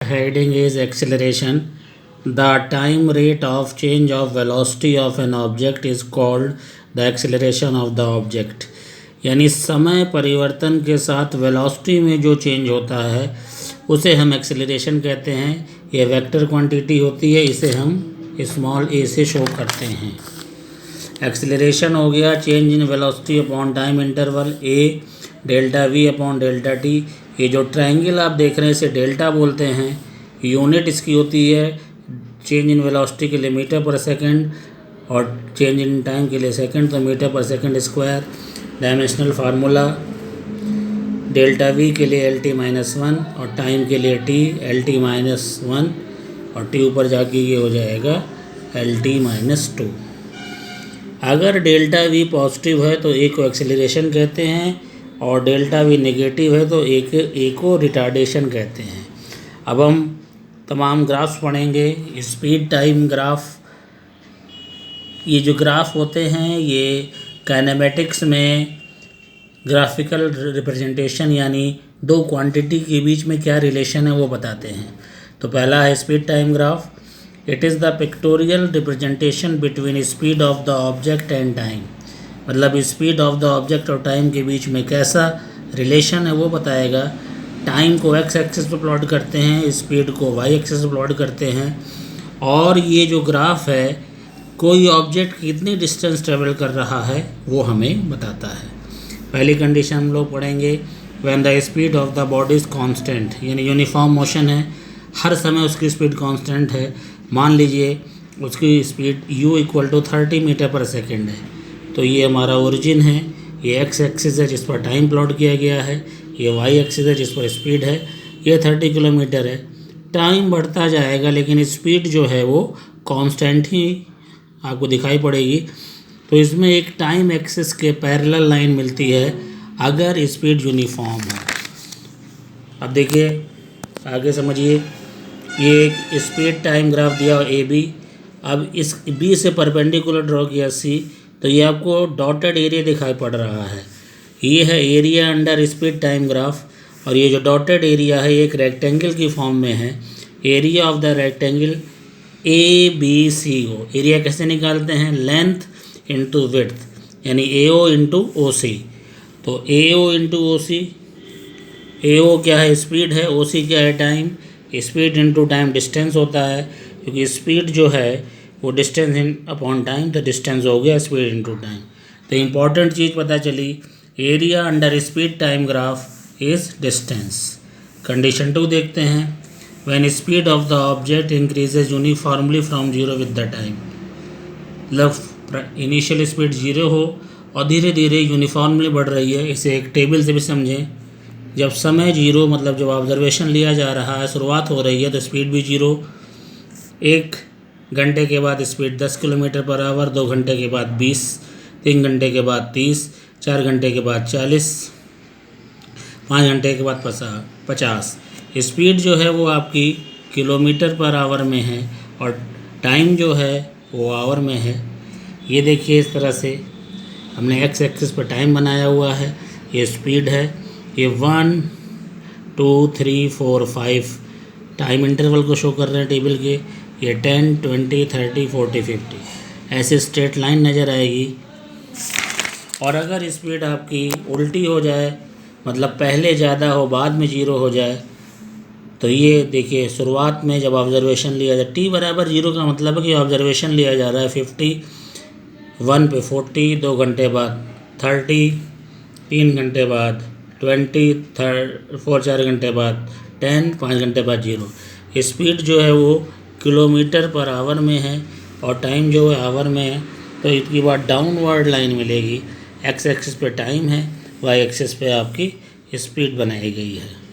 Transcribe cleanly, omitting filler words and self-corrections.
heading is acceleration. The time rate of change of velocity of an object is called the acceleration of the object. यानी समय परिवर्तन के साथ velocity में जो चेंज होता है उसे हम एक्सेलरेशन कहते हैं. ये वेक्टर क्वांटिटी होती है, इसे हम स्मॉल a से शो करते हैं. एक्सेलरेशन हो गया change in velocity upon time interval a delta v upon delta t. ये जो ट्रायंगल आप देख रहे हैं इसे डेल्टा बोलते हैं. यूनिट इसकी होती है चेंज इन वेलोसिटी के लिए मीटर पर सेकंड और चेंज इन टाइम के लिए सेकंड, तो मीटर पर second square. Dimensional formula delta v के लिए LT-1 और टाइम के लिए t LT-1 और t ऊपर जाके ये हो जाएगा LT-2. अगर डेल्टा v पॉजिटिव है तो a को एक्सेलरेशन कहते हैं और डेल्टा v नेगेटिव है तो a को रिटार्डेशन कहते हैं. अब हम तमाम ग्राफ्स पढ़ेंगे. स्पीड टाइम ग्राफ, ये जो ग्राफ होते हैं ये काइनेमेटिक्स में ग्राफिकल रिप्रेजेंटेशन यानी दो क्वांटिटी के बीच में क्या रिलेशन है वो बताते हैं. तो पहला है speed time graph. It is the pictorial representation between speed of the object and time. मतलब स्पीड ऑफ द ऑब्जेक्ट और टाइम के बीच में कैसा रिलेशन है वो बताएगा. टाइम को x एक्सिस पर प्लॉट करते हैं, स्पीड को y एक्सिस पर प्लॉट करते हैं. और ये जो ग्राफ है कोई ऑब्जेक्ट कितनी डिस्टेंस ट्रेवल कर रहा है वो हमें बताता है. पहली कंडीशन हम लोग पढ़ेंगे when the speed of the body is constant, यानी यूनिफॉर्म मोशन है, हर समय उसकी स्पीड कांस्टेंट है. मान लीजिए उसकी स्पीड u = 30 मीटर पर सेकेंड है. तो ये हमारा ओरिजिन है, ये x एक्सिस है जिस पर टाइम प्लॉट किया गया है, ये y एक्सिस है जिस पर स्पीड है. ये 30 किलोमीटर है. टाइम बढ़ता जाएगा लेकिन स्पीड जो है वो कांस्टेंट ही आपको दिखाई पड़ेगी. तो इसमें एक टाइम एक्सिस के पैरेलल लाइन मिलती है अगर स्पीड यूनिफॉर्म है. अब देखिए आगे समझिए, ये एक स्पीड टाइम ग्राफ दिया ए बी. अब इस बी से परपेंडिकुलर ड्रॉ किया सी, तो ये आपको डॉटेड एरिया दिखाई पड़ रहा है. ये है area under speed time graph. और ये जो डॉटेड एरिया है ये एक रेक्टेंगल की फॉर्म में है. Area of the rectangle ABC को एरिया कैसे निकालते हैं, लेंथ इंटू विड्थ, यानी AO इंटू OC. तो AO इंटू OC, AO क्या है स्पीड है, OC क्या है time. Speed into time distance होता है, क्योंकि स्पीड जो है वो डिस्टेंस इन अपॉन टाइम, तो डिस्टेंस हो गया स्पीड इंटू टाइम. तो इम्पॉर्टेंट चीज़ पता चली, area under speed time graph is distance. Condition 2 देखते हैं. When speed of the object increases uniformly from 0 with the time. मतलब इनिशियल स्पीड 0 हो और धीरे धीरे यूनिफॉर्मली बढ़ रही है. इसे एक टेबल से भी समझें. जब समय 0 मतलब जब ऑब्जर्वेशन लिया जा रहा है, शुरुआत हो रही है, तो स्पीड भी 0. 1 घंटे के बाद स्पीड 10 किलोमीटर पर आवर, 2 घंटे के बाद 20, 3 घंटे के बाद 30, 4 घंटे के बाद 40, 5 घंटे के बाद 50. स्पीड जो है वो आपकी किलोमीटर पर आवर में है और टाइम जो है वो आवर में है. ये देखिए इस तरह से हमने x एक्सिस पर टाइम बनाया हुआ है, ये स्पीड है. ये 1 2 3 4 5 टाइम इंटरवल को शो कर रहे हैं टेबल के. ये 10 20 30 40 50 ऐसे स्ट्रेट लाइन नज़र आएगी. और अगर स्पीड आपकी उल्टी हो जाए, मतलब पहले ज़्यादा हो बाद में 0 हो जाए, तो ये देखिए शुरुआत में जब ऑब्जर्वेशन लिया जाए t = 0 का मतलब है कि ऑब्जर्वेशन लिया जा रहा है 50, 1 पे 40, 2 घंटे बाद 30, 3 घंटे बाद 20, 4 घंटे बाद 10, 5 घंटे बाद 0. स्पीड जो है वो किलोमीटर पर आवर में है और टाइम जो है आवर में है. तो इसके बाद डाउनवर्ड लाइन मिलेगी. x एक्सिस पे टाइम है, y एक्सिस पे आपकी स्पीड बनाई गई है.